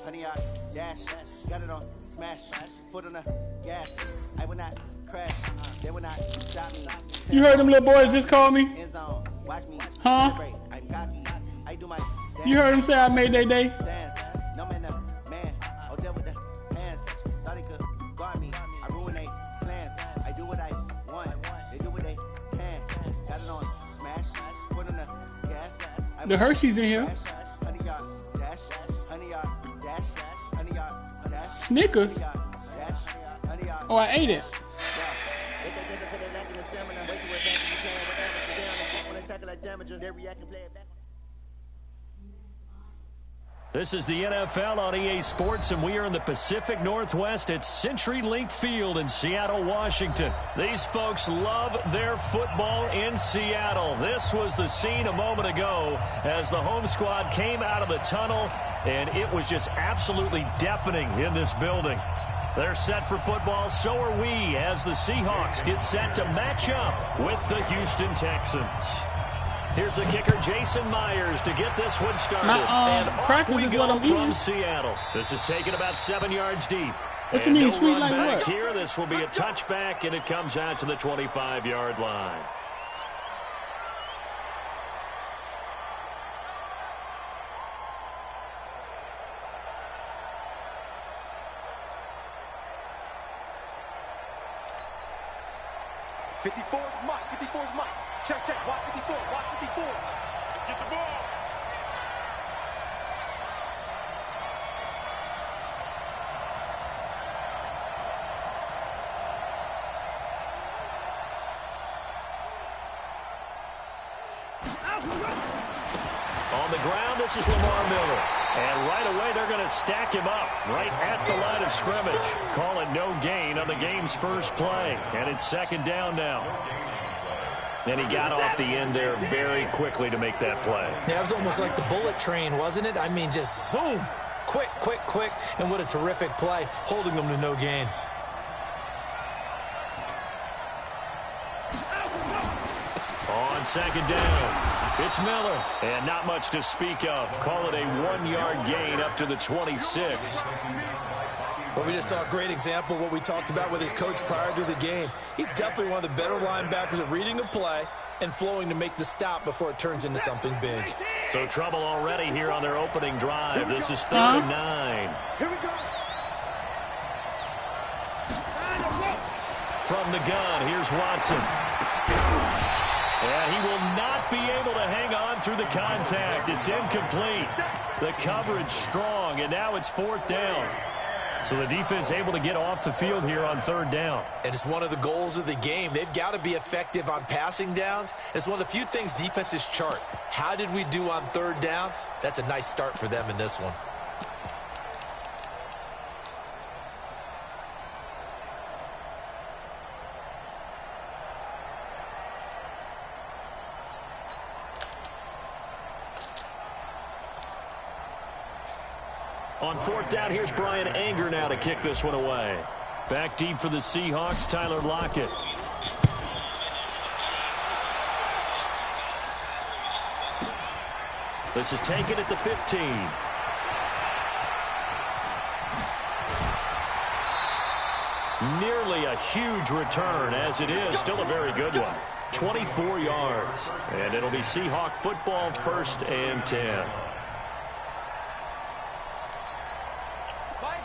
100 yard dash, got it on smash, foot on the gas. I will not crash, they will not stop me. You heard them little boys just call me? Watch me. Huh? I'm cocky. I do my dance. You heard them say I made their day? No man, oh there with the hands. Thought they could guard me. I ruin their plans. I do what I want. They do what they can. Got it on smash, foot on the gas. The Hershey's in here. Snickers? Oh, I ate it. This is the NFL on EA Sports, and we are in the Pacific Northwest at CenturyLink Field in Seattle, Washington. These folks love their football in Seattle. This was the scene a moment ago as the home squad came out of the tunnel, and it was just absolutely deafening in this building. They're set for football, so are we, as the Seahawks get set to match up with the Houston Texans. Here's the kicker, Jason Myers, to get this one started. And off we go from Seattle. This is taken about 7 yards deep. What you mean, sweet like back what? Here, this will be a touchback, and it comes out to the 25-yard line. Check, watch 54, watch 54. Get the ball. On the ground, this is Lamar Miller. And right away, they're going to stack him up right at the line of scrimmage. Call it no gain on the game's first play. And it's second down now. And he got off the end there very quickly to make that play. Yeah, it was almost like the bullet train, wasn't it? I mean, just zoom. Quick. And what a terrific play, holding them to no gain. On second down, it's Miller. And not much to speak of. Call it a 1-yard gain up to the 26. Well, we just saw a great example of what we talked about with his coach prior to the game. He's definitely one of the better linebackers at reading a play and flowing to make the stop before it turns into something big. So trouble already here on their opening drive. This is 3rd and 9. Here we go. From the gun, here's Watson. And he will not be able to hang on through the contact. It's incomplete. The coverage strong, and now it's 4th down. So the defense able to get off the field here on 3rd down. And it's one of the goals of the game. They've got to be effective on passing downs. It's one of the few things defenses chart. How did we do on 3rd down? That's a nice start for them in this one. On 4th down, here's Brian Anger now to kick this one away. Back deep for the Seahawks, Tyler Lockett. This is taken at the 15. Nearly a huge return, as it is still a very good one. 24 yards. And it'll be Seahawk football, 1st and 10.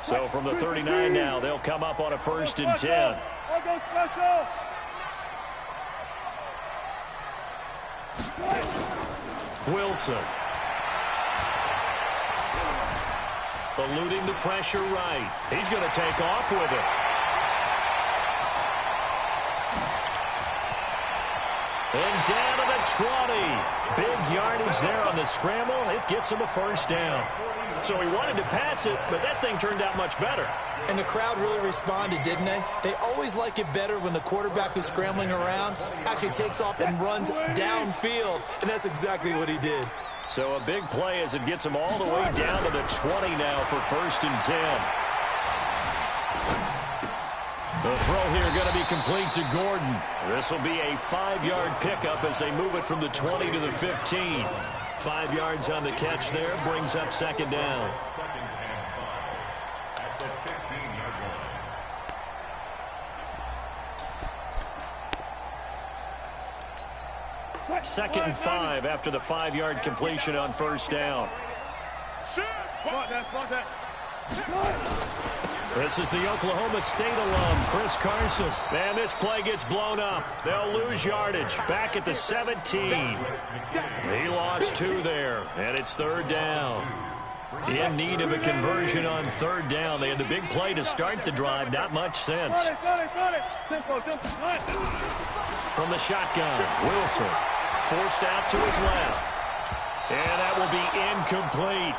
So from the 39 now, they'll come up on a 1st and 10. Wilson. Eluding the pressure right. He's going to take off with it. And down to the 20. Big yardage there on the scramble. It gets him a 1st down. So he wanted to pass it, but that thing turned out much better. And the crowd really responded, didn't they? They always like it better when the quarterback who's scrambling around actually takes off and runs downfield. And that's exactly what he did. So a big play as it gets him all the way down to the 20 now for 1st and 10. The throw here going to be complete to Gordon. This will be a 5-yard pickup as they move it from the 20 to the 15. 5 yards on the catch there, brings up 2nd down. 2nd and 5 after the 5-yard completion on first down. This is the Oklahoma State alum, Chris Carson. And this play gets blown up. They'll lose yardage. Back at the 17. He lost 2 there, and it's 3rd down. In need of a conversion on 3rd down. They had the big play to start the drive. Not much sense. From the shotgun, Wilson forced out to his left. And that will be incomplete.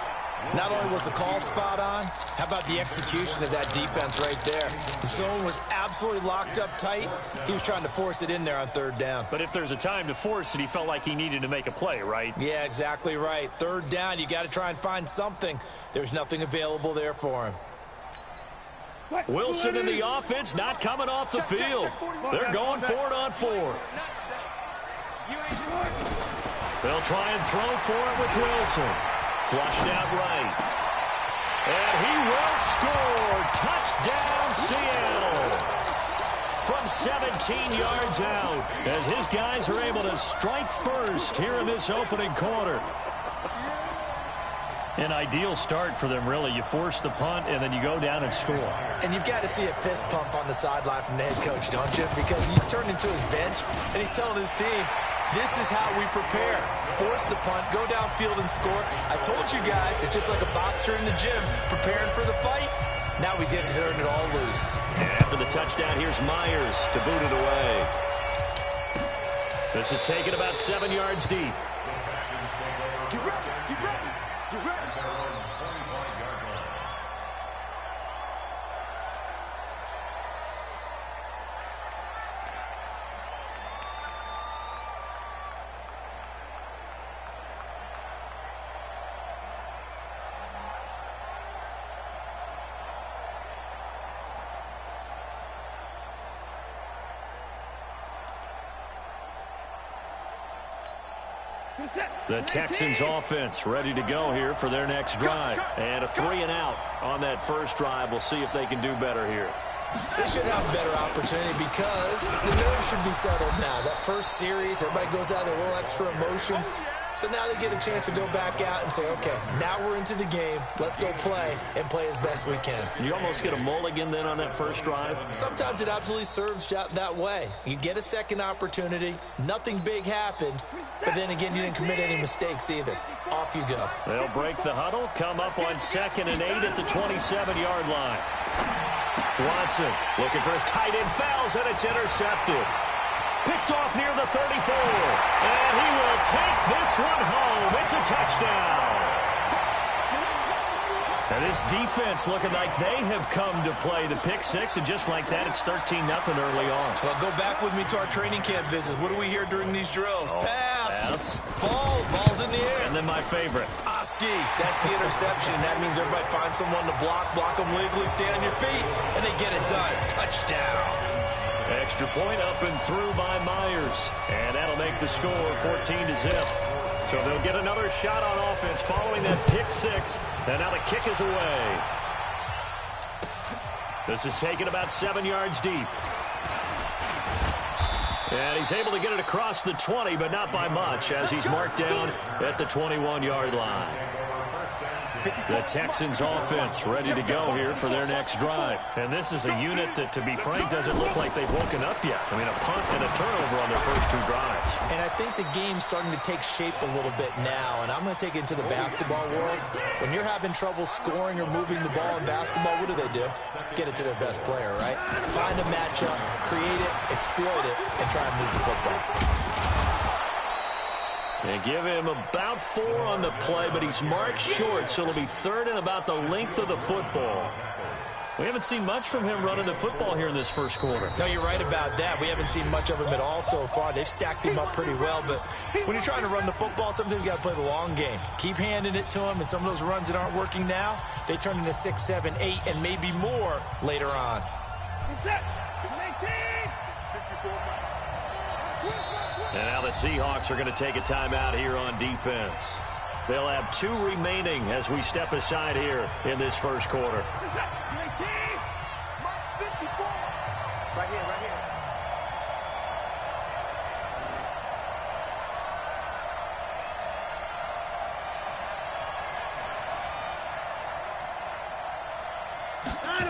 Not only was the call spot on, how about the execution of that defense right there? The zone was absolutely locked up tight. He was trying to force it in there on 3rd down. But if there's a time to force it, he felt like he needed to make a play, right? Yeah, exactly right. 3rd down, you got to try and find something. There's nothing available there for him. Wilson in the offense not coming off the field. They're going for it on 4th. They'll try and throw for it with Wilson. Flushed out right. And he will score. Touchdown, Seattle. From 17 yards out, as his guys are able to strike first here in this opening quarter. An ideal start for them, really. You force the punt, and then you go down and score. And you've got to see a fist pump on the sideline from the head coach, don't you? Because he's turned into his bench, and he's telling his team, this is how we prepare. Force the punt, go downfield and score. I told you guys, it's just like a boxer in the gym preparing for the fight. Now we get to turn it all loose. And after the touchdown, here's Myers to boot it away. This is taken about 7 yards deep. Get ready, get ready, get ready. The Texans offense ready to go here for their next drive. And a 3-and-out on that first drive. We'll see if they can do better here. They should have a better opportunity because the nerves should be settled now. That first series, everybody goes out with a little extra emotion. So now they get a chance to go back out and say, okay, now we're into the game. Let's go play and play as best we can. You almost get a mulligan then on that first drive? Sometimes it absolutely serves that way. You get a second opportunity. Nothing big happened. But then again, you didn't commit any mistakes either. Off you go. They'll break the huddle, come up on 2nd and 8 at the 27-yard line. Watson looking for his tight end, fouls, and it's intercepted. Picked off near the 34. And he will take this one home. It's a touchdown. And this defense looking like they have come to play the pick six, and just like that, it's 13-0 early on. Well, go back with me to our training camp visits. What do we hear during these drills? Pass. Ball's in the air. And then my favorite. Oski. That's the interception. That means everybody finds someone to block them legally, stand on your feet, and they get it done. Touchdown. Extra point up and through by Myers. And that'll make the score 14-0. So they'll get another shot on offense following that pick six. And now the kick is away. This is taken about 7 yards deep. And he's able to get it across the 20, but not by much, as he's marked down at the 21-yard line. The Texans offense ready to go here for their next drive. And this is a unit that, to be frank, doesn't look like they've woken up yet. I mean, a punt and a turnover on their first 2 drives. And I think the game's starting to take shape a little bit now. And I'm going to take it into the basketball world. When you're having trouble scoring or moving the ball in basketball, what do? Get it to their best player, right? Find a matchup, create it, exploit it, and try and move the football. They give him about 4 on the play, but he's marked short, so it'll be 3rd and about the length of the football. We haven't seen much from him running the football here in this first quarter. No, you're right about that. We haven't seen much of him at all so far. They've stacked him up pretty well, but when you're trying to run the football, sometimes you got to play the long game. Keep handing it to him, and some of those runs that aren't working now, they turn into 6, 7, 8, and maybe more later on. And now the Seahawks are going to take a timeout here on defense. They'll have 2 remaining as we step aside here in this first quarter. Right here.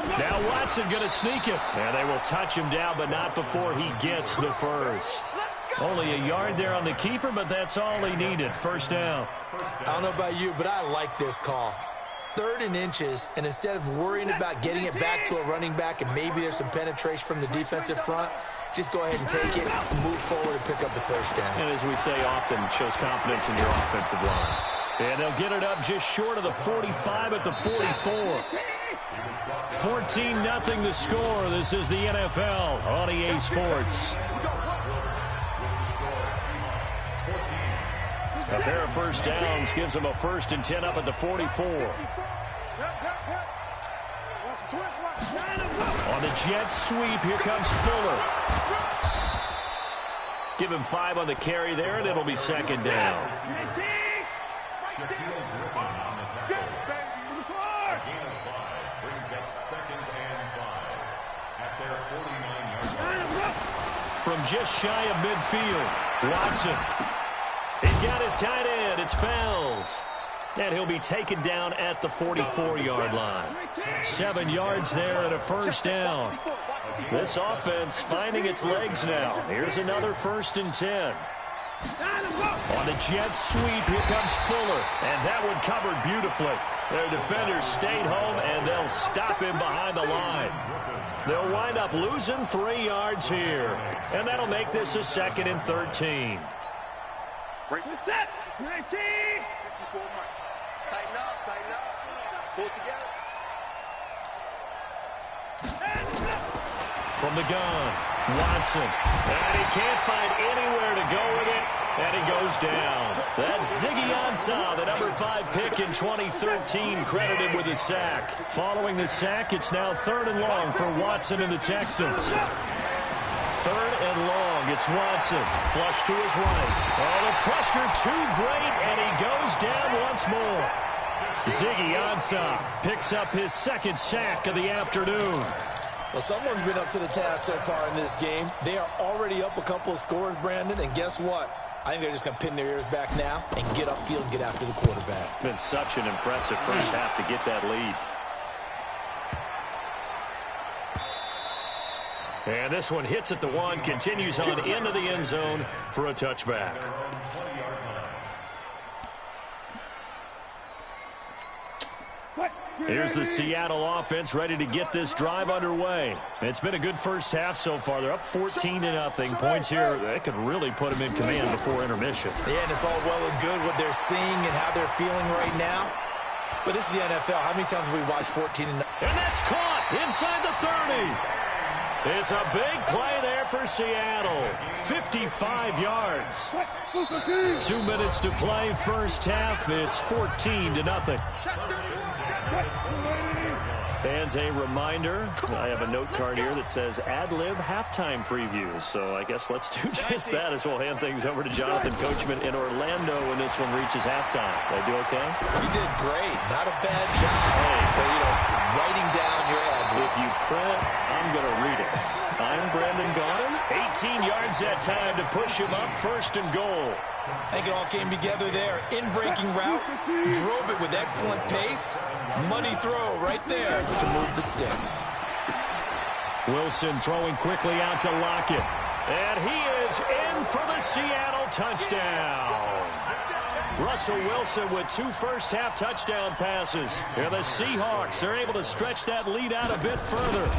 Now Watson going to sneak it. And they will touch him down, but not before he gets the first. Only a yard there on the keeper, but that's all he needed. First down. I don't know about you, but I like this call. 3rd and inches, and instead of worrying about getting it back to a running back and maybe there's some penetration from the defensive front, just go ahead and take it, move forward, and pick up the first down. And as we say often, it shows confidence in your offensive line. And they'll get it up just short of the 45 at the 44. 14-0 the score. This is the NFL on EA Sports. A pair of first downs gives them a 1st and 10 up at the 44. On the jet sweep, here comes Fuller. Give him 5 on the carry there, and it'll be 2nd down. From just shy of midfield, Watson. He's got his tight end. It's Fells. And he'll be taken down at the 44-yard line. 7 yards there and a first down. This offense finding its legs now. Here's another 1st and 10. On the jet sweep, here comes Fuller. And that one covered beautifully. Their defenders stayed home, and they'll stop him behind the line. They'll wind up losing 3 yards here. And that'll make this a 2nd and 13. Break the set. 19. 54 mark. Tighten up, tighten up. Pull it together. From the gun, Watson. And he can't find anywhere to go with it. And he goes down. That's Ziggy Ansah, the number 5 pick in 2013, credited with a sack. Following the sack, it's now 3rd and long for Watson and the Texans. 3rd and long. It's Watson. Flush to his right. Oh, the pressure too great, and he goes down once more. Ziggy Ansah picks up his 2nd sack of the afternoon. Well, someone's been up to the task so far in this game. They are already up a couple of scores, Brandon, and guess what? I think they're just going to pin their ears back now and get upfield and get after the quarterback. Been such an impressive first half to get that lead. And this one hits at the 1, continues on into the end zone for a touchback. Here's the Seattle offense ready to get this drive underway. It's been a good first half so far. They're up 14-0. Points here, that could really put them in command before intermission. Yeah, and it's all well and good what they're seeing and how they're feeling right now. But this is the NFL. How many times have we watched 14-0? And that's caught inside the 30. It's a big play there for Seattle. 55 yards. 2 minutes to play first half. It's 14-0. Fans, a reminder, I have a note card here that says ad-lib halftime previews. So I guess let's do just that as we'll hand things over to Jonathan Coachman in Orlando when this one reaches halftime. Did I do okay? You did great. Not a bad job. Hey, but, writing down your ad. If you print, I'm going to read it. I'm Brandon Gaudin. 18 yards that time to push him up, 1st and goal. I think it all came together there. In-breaking route, drove it with excellent pace. Money throw right there to move the sticks. Wilson throwing quickly out to Lockett. And he is in for the Seattle touchdown. Russell Wilson with 2 first-half touchdown passes. And the Seahawks are able to stretch that lead out a bit further.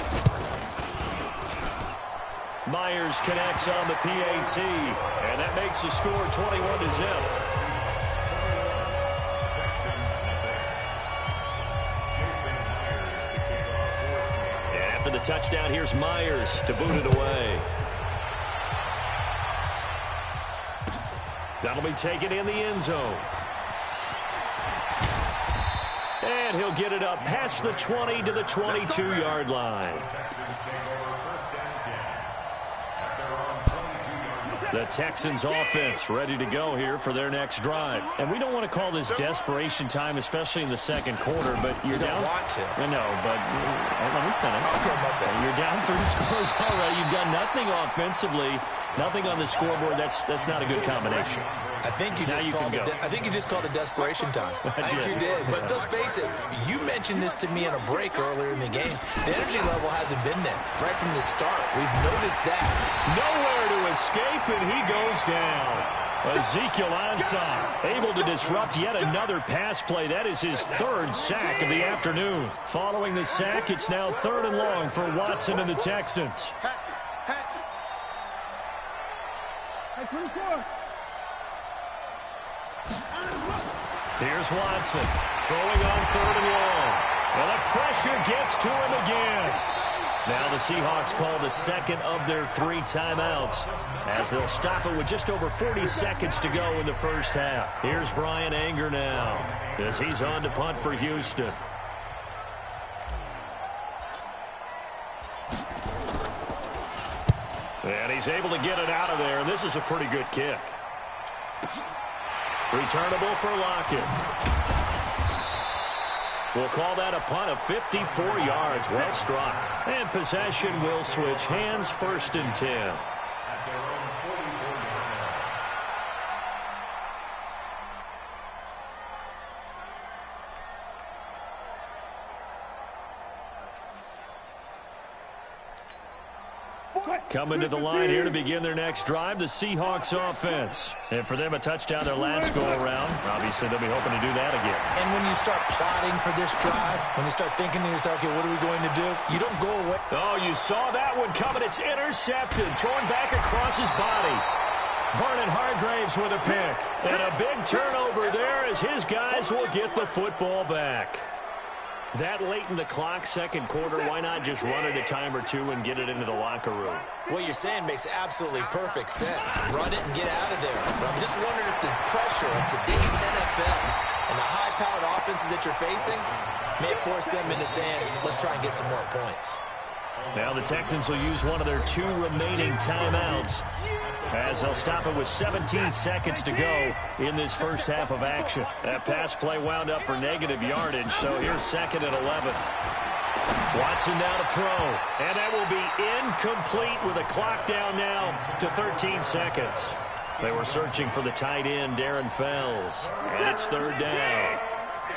Myers connects on the PAT, and that makes the score 21-0. And after the touchdown, here's Myers to boot it away. That'll be taken in the end zone. And he'll get it up past the 20 to the 22-yard line. The Texans offense ready to go here for their next drive. And we don't want to call this desperation time, especially in the second quarter, but you're down. You don't want to. I know, but let me finish. Okay. You're down 3 scores already. You've got nothing offensively, nothing on the scoreboard. That's not a good combination. I think you just called it desperation time. I think you did. But let's face it, you mentioned this to me in a break earlier in the game. The energy level hasn't been there right from the start. We've noticed that. Nowhere to escape, and he goes down. Ezekiel Ansah able to disrupt yet another pass play. That is his 3rd sack of the afternoon. Following the sack, it's now 3rd and long for Watson and the Texans. Here's Watson throwing on 3rd and long. And the pressure gets to him again. Now the Seahawks call the second of their 3 timeouts as they'll stop it with just over 40 seconds to go in the first half. Here's Brian Anger now as he's on to punt for Houston. And he's able to get it out of there, and this is a pretty good kick. Returnable for Lockett. We'll call that a punt of 54 yards. Well struck. And possession will switch hands, 1st and 10. Coming to the line here to begin their next drive, the Seahawks offense. And for them, a touchdown their last go-around. Obviously, they'll be hoping to do that again. And when you start plotting for this drive, when you start thinking to yourself, okay, what are we going to do? You don't go away. Oh, you saw that one coming. It's intercepted. Thrown back across his body. Vernon Hargraves with a pick. And a big turnover there as his guys will get the football back. That late in the clock, second quarter, why not just run it a time or two and get it into the locker room? What you're saying makes absolutely perfect sense. Run it and get out of there. But I'm just wondering if the pressure of today's NFL and the high-powered offenses that you're facing may force them into saying, let's try and get some more points. Now the Texans will use one of their 2 remaining timeouts as they'll stop it with 17 seconds to go in this first half of action. That pass play wound up for negative yardage, so here's 2nd and 11. Watson now to throw, and that will be incomplete with the clock down now to 13 seconds. They were searching for the tight end, Darren Fells, and it's 3rd down.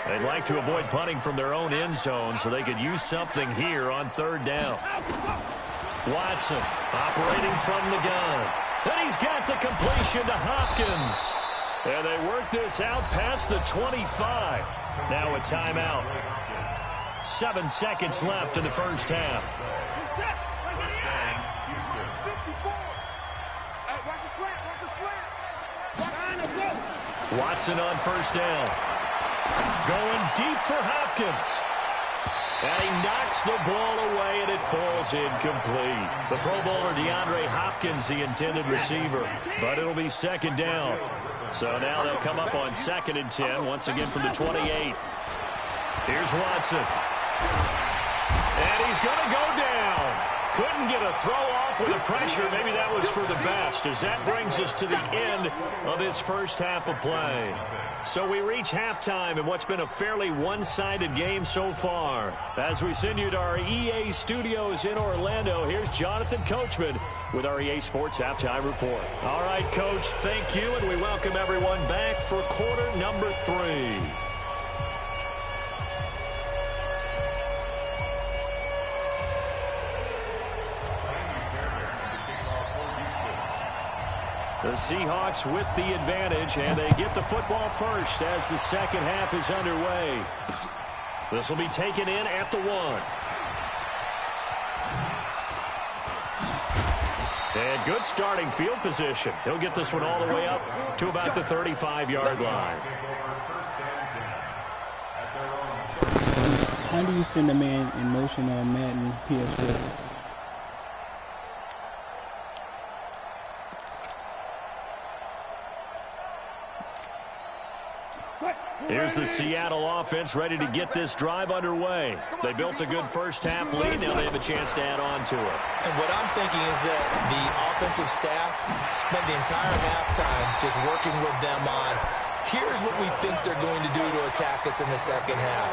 They'd like to avoid punting from their own end zone so they could use something here on 3rd down. Watson operating from the gun. And he's got the completion to Hopkins. And they work this out past the 25. Now a timeout. 7 seconds left in the first half. Watson on 1st down. Going deep for Hopkins. And he knocks the ball away, and it falls incomplete. The Pro Bowler DeAndre Hopkins, the intended receiver. But it'll be 2nd down. So now they'll come up on 2nd and 10, once again from the 28. Here's Watson. And he's going to go down. Couldn't get a throw off with the pressure. Maybe that was for the best, as that brings us to the end of this first half of play. So we reach halftime in what's been a fairly one-sided game so far. As we send you to our EA studios in Orlando, here's Jonathan Coachman with our EA Sports Halftime Report. All right, Coach, thank you, and we welcome everyone back for quarter number 3. The Seahawks with the advantage, and they get the football first as the second half is underway. This will be taken in at the 1. And good starting field position. He'll get this one all the way up to about the 35-yard line. How do you send a man in motion on Madden PS4? Here's the Seattle offense ready to get this drive underway. They built a good first-half lead. Now they have a chance to add on to it. And what I'm thinking is that the offensive staff spent the entire halftime just working with them on, here's what we think they're going to do to attack us in the second half.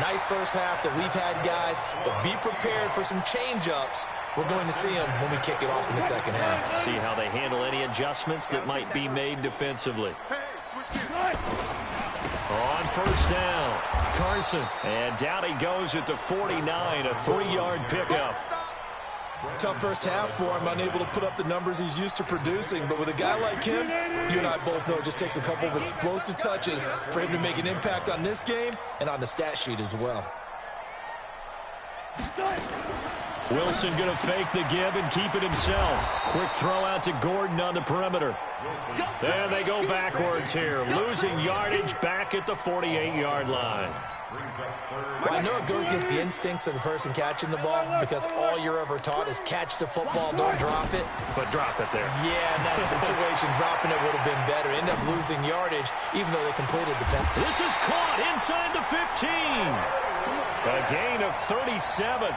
Nice first half that we've had, guys, but be prepared for some change-ups. We're going to see them when we kick it off in the second half. See how they handle any adjustments that might be made defensively. On first down, Carson. And down he goes at the 49, a 3-yard pickup. Tough first half for him, unable to put up the numbers he's used to producing. But with a guy like him, you and I both know it just takes a couple of explosive touches for him to make an impact on this game and on the stat sheet as well. Wilson going to fake the give and keep it himself. Quick throw out to Gordon on the perimeter. There they go backwards here, losing yardage back at the 48-yard line. Well, I know it goes against the instincts of the person catching the ball because all you're ever taught is catch the football, don't drop it. But drop it there. Yeah, in that situation, dropping it would have been better. End up losing yardage, even though they completed the pass. This is caught inside the 15. A gain of 37.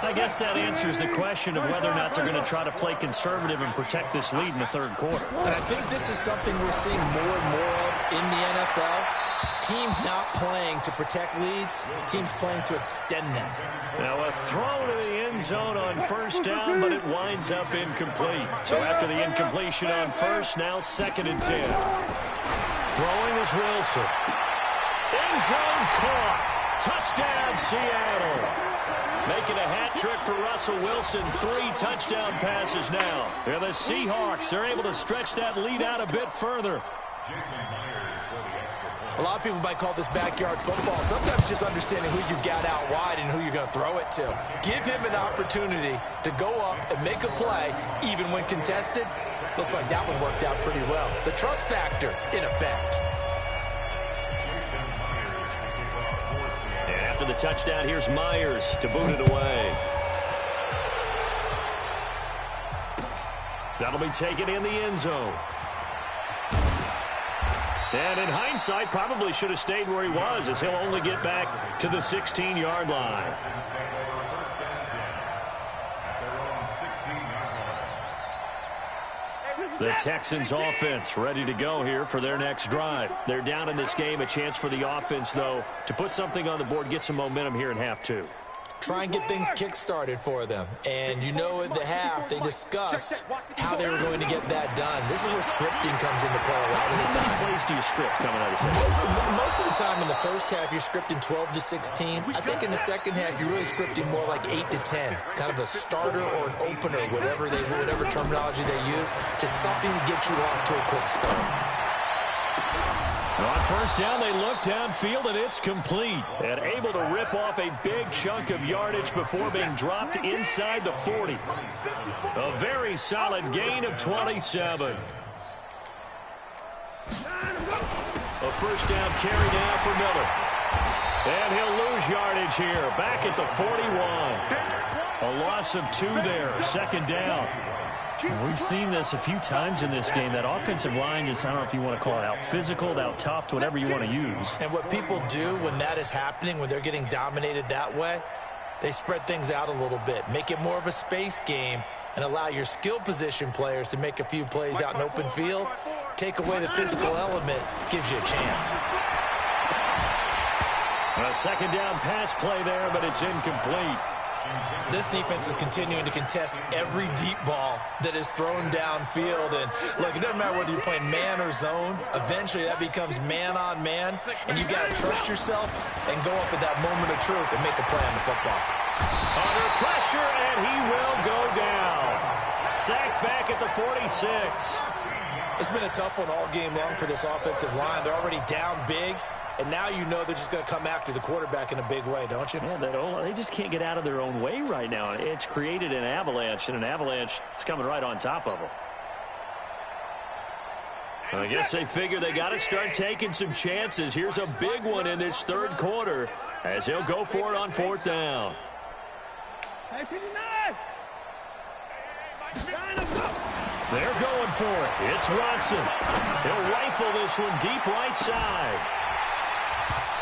I guess that answers the question of whether or not they're going to try to play conservative and protect this lead in the third quarter. And I think this is something we're seeing more and more of in the NFL. Teams not playing to protect leads, teams playing to extend them. Now a throw to the end zone on first down, but it winds up incomplete. So after the incompletion on first, now 2nd and 10. Throwing is Wilson. End zone caught. Touchdown, Seattle. Making a hat trick for Russell Wilson. 3 touchdown passes now. And the Seahawks are able to stretch that lead out a bit further. A lot of people might call this backyard football. Sometimes just understanding who you got out wide and who you're going to throw it to. Give him an opportunity to go up and make a play, even when contested. Looks like that one worked out pretty well. The trust factor in effect. And after the touchdown, here's Myers to boot it away. That'll be taken in the end zone. And in hindsight, probably should have stayed where he was, as he'll only get back to the 16-yard line. The Texans offense ready to go here for their next drive. They're down in this game. A chance for the offense, though, to put something on the board, get some momentum here in half 2. Try and get things kick-started for them. And you know at the half, they discussed how they were going to get that done. This is where scripting comes into play a lot of the time. How many plays do you script coming out of second? Most of the time in the first half, you're scripting 12 to 16. I think in the second half, you're really scripting more like 8 to 10. Kind of a starter or an opener, whatever terminology they use, just something to get you off to a quick start. On first down, they look downfield, and it's complete. And able to rip off a big chunk of yardage before being dropped inside the 40. A very solid gain of 27. A first down carry now for Miller. And he'll lose yardage here, back at the 41. A loss of 2 there, 2nd down. We've seen this a few times in this game. That offensive line just, I don't know if you want to call it out physical, out tough, whatever you want to use. And what people do when that is happening, when they're getting dominated that way, they spread things out a little bit, make it more of a space game, and allow your skill position players to make a few plays out in open field. Take away the physical element, gives you a chance. A 2nd down pass play there, but it's incomplete. This defense is continuing to contest every deep ball that is thrown downfield. And look, it doesn't matter whether you're playing man or zone. Eventually, that becomes man on man. And you got to trust yourself and go up at that moment of truth and make a play on the football. Under pressure, and he will go down. Sacked back at the 46. It's been a tough one all game long for this offensive line. They're already down big. And now you know they're just going to come after the quarterback in a big way, don't you? Yeah, they just can't get out of their own way right now. It's created an avalanche, and an avalanche is coming right on top of them. I guess they figure they got to start taking some chances. Here's a big one in this third quarter as he'll go for it on 4th down. Hey, 59! They're going for it. It's Watson. He'll rifle this one deep right side.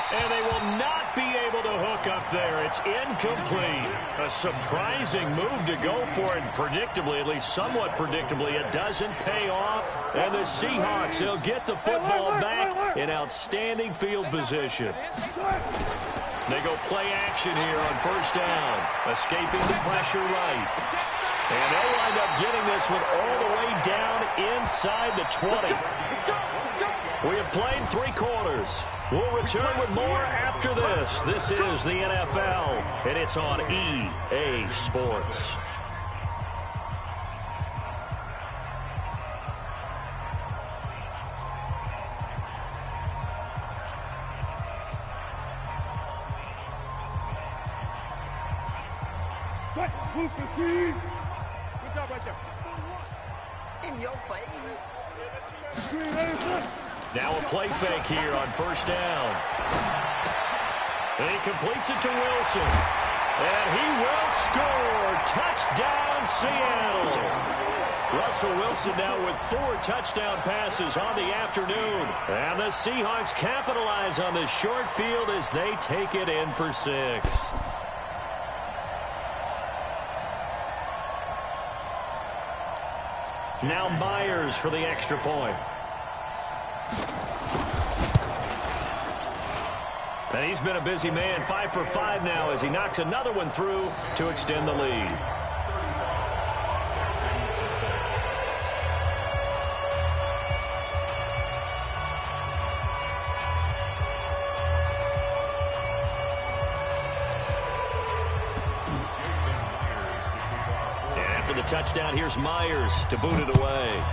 And they will not be able to hook up there. It's incomplete. A surprising move to go for it. Predictably, at least somewhat predictably, it doesn't pay off. And the Seahawks, they'll get the football back in outstanding field position. They go play action here on first down. Escaping the pressure right. And they'll wind up getting this one all the way down inside the 20. We have played 3 quarters. We'll return with more after this. This is the NFL, and it's on EA Sports. Good job right there. In your face. Now a play fake here on first down. And he completes it to Wilson. And he will score. Touchdown, Seattle. Russell Wilson now with 4 touchdown passes on the afternoon. And the Seahawks capitalize on this short field as they take it in for 6. Now Myers for the extra point. And he's been a busy man, 5 for 5 now as he knocks another one through to extend the lead. And after the touchdown, here's Myers to boot it away.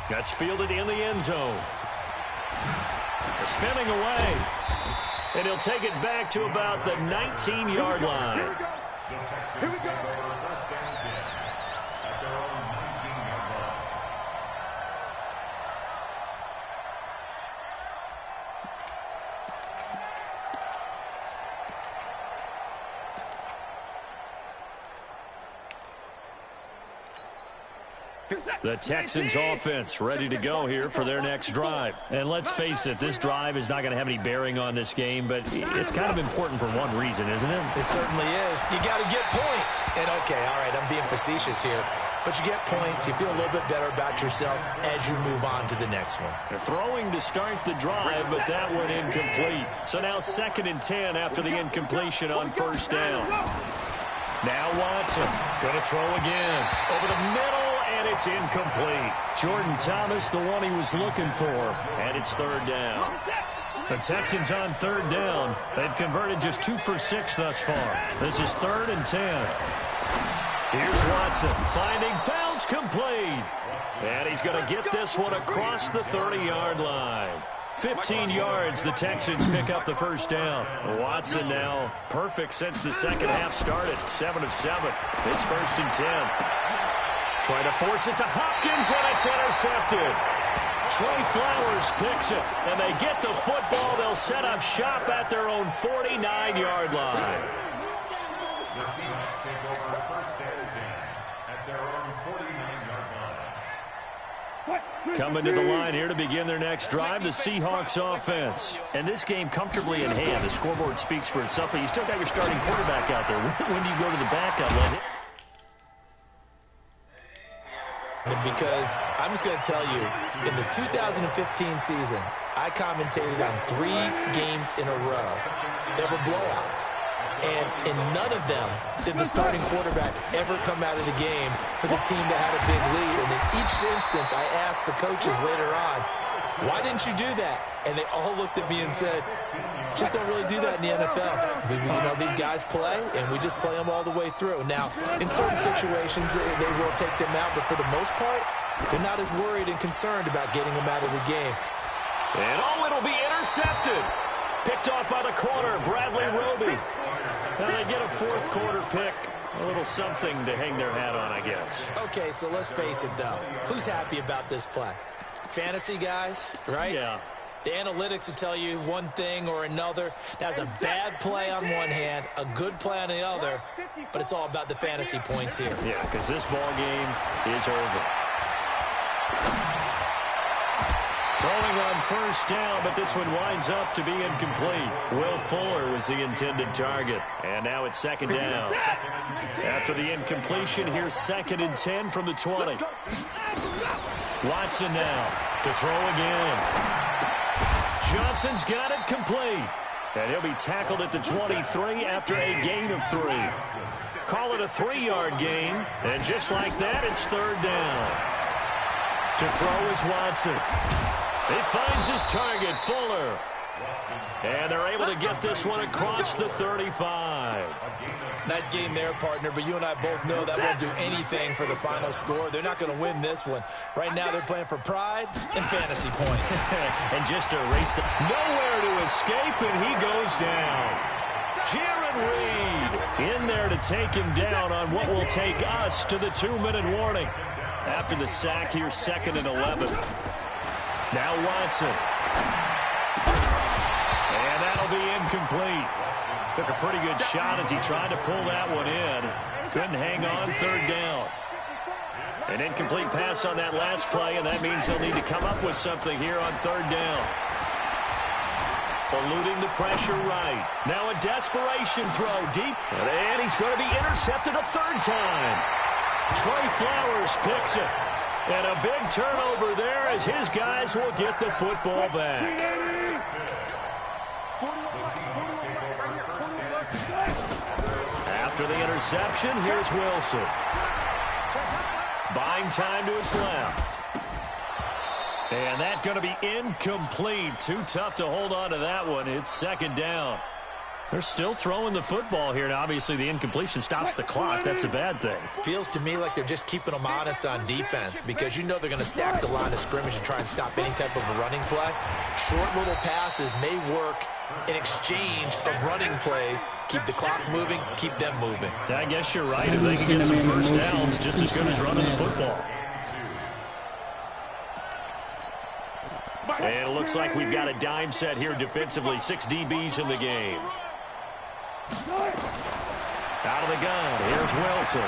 That's fielded in the end zone. Spinning away. And he'll take it back to about the 19-yard line. Here we go. The Texans offense ready to go here for their next drive. And let's face it, this drive is not going to have any bearing on this game, but it's kind of important for one reason, isn't it? It certainly is. You got to get points. And okay, all right, I'm being facetious here. But you get points, you feel a little bit better about yourself as you move on to the next one. They're throwing to start the drive, but that one incomplete. So now 2nd and 10 after the incompletion on first down. Now Watson going to throw again. Over the middle. And it's incomplete. Jordan Thomas, the one he was looking for. And it's 3rd down. The Texans on 3rd down. They've converted just 2 for 6 thus far. This is 3rd and 10. Here's Watson finding fouls complete. And he's going to get this one across the 30-yard line. 15 yards, the Texans pick up the first down. Watson now perfect since the second half started. 7 of 7. It's 1st and 10. Trying to force it to Hopkins, and it's intercepted. Trey Flowers picks it, and they get the football. They'll set up shop at their own 49-yard line. The Seahawks take over first and 10 at their own 49-yard line. Coming to the line here to begin their next drive, the Seahawks offense. And this game comfortably in hand. The scoreboard speaks for itself, but you still got your starting quarterback out there. When do you go to the backup? Because I'm just going to tell you, in the 2015 season, I commentated on 3 games in a row. There were blowouts. And in none of them did the starting quarterback ever come out of the game for the team that had a big lead. And in each instance, I asked the coaches later on, why didn't you do that? And they all looked at me and said, just don't really do that in the NFL. You know, these guys play, and we just play them all the way through. Now, in certain situations, they will take them out, but for the most part, they're not as worried and concerned about getting them out of the game. And it'll be intercepted. Picked off by the corner, Bradley Roby. Now they get a 4th quarter pick. A little something to hang their hat on, I guess. Okay, so let's face it, though. Who's happy about this play? Fantasy guys, right? Yeah. The analytics will tell you one thing or another. That's a bad play on one hand, a good play on the other, but it's all about the fantasy points here. Yeah, because this ball game is over. Throwing on first down, but this one winds up to be incomplete. Will Fuller was the intended target, and now it's second down. After the incompletion, here's 2nd and 10 from the 20. Watson now to throw again. Johnson's got it complete. And he'll be tackled at the 23 after a gain of 3. Call it a 3-yard gain. And just like that, it's 3rd down. To throw is Watson. He finds his target, Fuller. And they're able to get this one across the 35. Nice game there, partner, but you and I both know that won't do anything for the final score. They're not going to win this one. Right now they're playing for pride and fantasy points. And just to erase the... Nowhere to escape, and he goes down. Jaron Reed in there to take him down on what will take us to the 2-minute warning. After the sack, here's 2nd and 11. Now Watson. And that'll be incomplete. Took a pretty good shot as he tried to pull that one in. Couldn't hang on, 3rd down. An incomplete pass on that last play, and that means they'll need to come up with something here on 3rd down. Eluding the pressure right. Now a desperation throw deep. And he's going to be intercepted a 3rd time. Trey Flowers picks it. And a big turnover there as his guys will get the football back. After the interception, here's Wilson. Buying time to his left. And that's going to be incomplete. Too tough to hold on to that one. It's 2nd down. They're still throwing the football here. Now, obviously, the incompletion stops the clock. That's a bad thing. Feels to me like they're just keeping them honest on defense because you know they're going to stack the line of scrimmage and try and stop any type of a running play. Short little passes may work in exchange of running plays. Keep the clock moving, keep them moving. I guess you're right. If they can get some first downs, just as good as running the football. And it looks like we've got a dime set here defensively. 6 DBs in the game. Out of the gun, here's Wilson.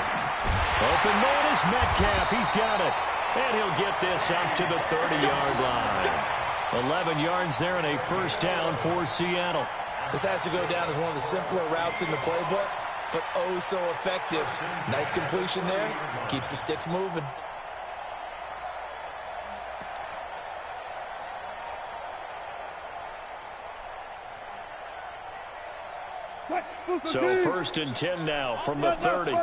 Open man is Metcalf, he's got it. And he'll get this up to the 30-yard line. 11 yards there and a 1st down for Seattle. This has to go down as one of the simpler routes in the playbook, but oh so effective. Nice completion there, keeps the sticks moving. So 1st and 10 now from the 30. 14.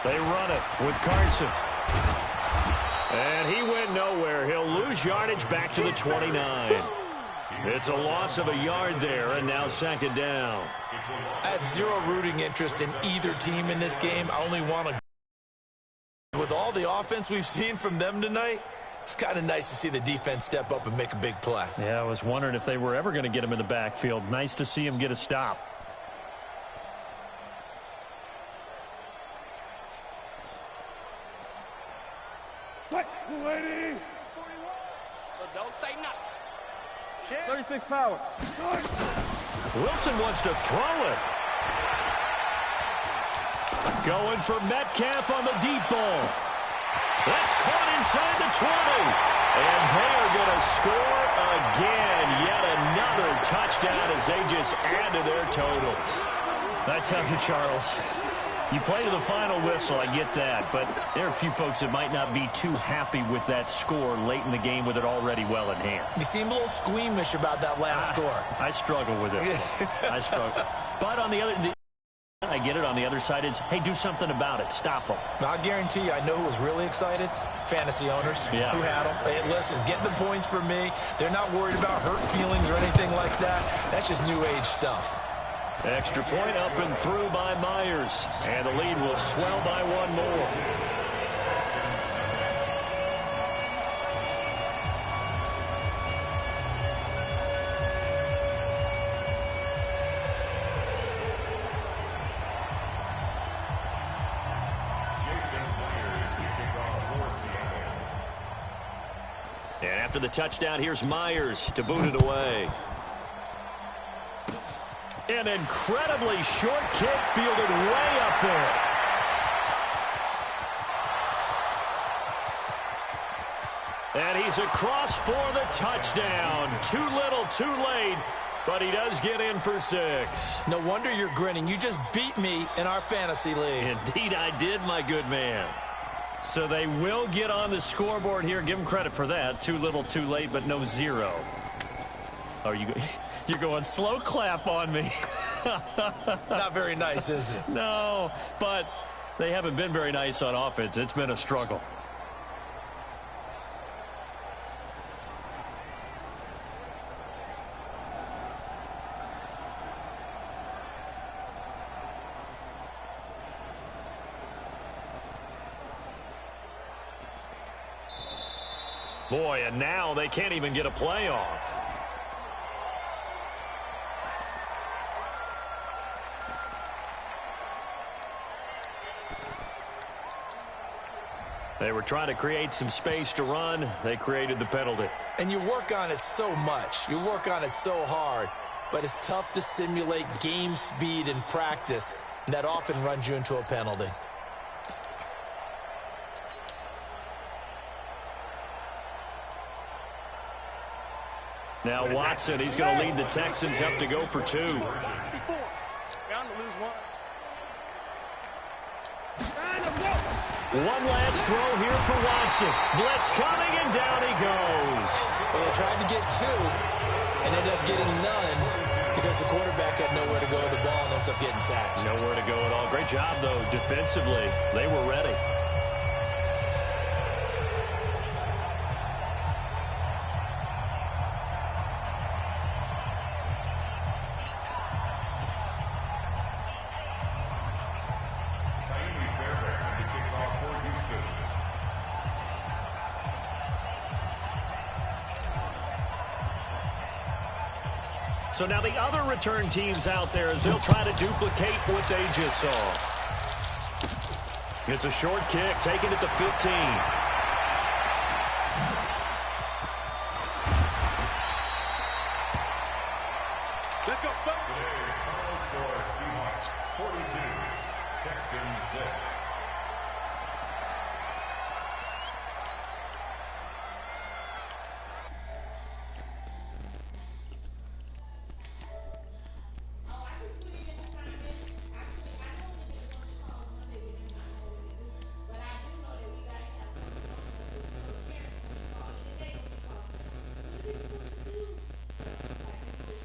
They run it with Carson. And he went nowhere. He'll lose yardage back to the 29. It's a loss of a yard there, and now 2nd down. I have zero rooting interest in either team in this game. I only want to... With all the offense we've seen from them tonight, it's kind of nice to see the defense step up and make a big play. Yeah, I was wondering if they were ever going to get him in the backfield. Nice to see him get a stop. So don't say nothing. 36 power. Wilson wants to throw it. Going for Metcalf on the deep ball. That's caught inside the 20. And they are going to score again. Yet another touchdown as they just add to their totals. I tell you, Charles, you play to the final whistle, I get that. But there are a few folks that might not be too happy with that score late in the game with it already well in hand. You seem a little squeamish about that last score. I struggle with it. I struggle. But on the other... I get it. On the other side is, hey, do something about it. Stop them. I guarantee you, I know who was really excited. Fantasy owners who had them. Hey, listen, get the points for me. They're not worried about hurt feelings or anything like that. That's just new age stuff. Extra point up and through by Myers. And the lead will swell by one more. And after the touchdown, here's Myers to boot it away. An incredibly short kick fielded way up there. And he's across for the touchdown. Too little, too late, but he does get in for 6. No wonder you're grinning. You just beat me in our fantasy league. Indeed I did, my good man. So they will get on the scoreboard here. Give them credit for that. Too little, too late, but no 0. Oh, you're going slow clap on me. Not very nice, is it? No, but they haven't been very nice on offense. It's been a struggle. Boy, and now they can't even get a playoff. They were trying to create some space to run. They created the penalty. And you work on it so much. You work on it so hard. But it's tough to simulate game speed in practice. And that often runs you into a penalty. Now Watson, he's going to lead the Texans up to go for 2. Bound to lose 1. One last throw here for Watson. Blitz coming, and down he goes. Well, they tried to get 2 and ended up getting none because the quarterback had nowhere to go with the ball and ends up getting sacked. Nowhere to go at all. Great job, though, defensively. They were ready. So now the other return teams out there as they'll try to duplicate what they just saw. It's a short kick, taking it to 15. Let's go, folks. Today's final score, Seahawks 42, Texans 6.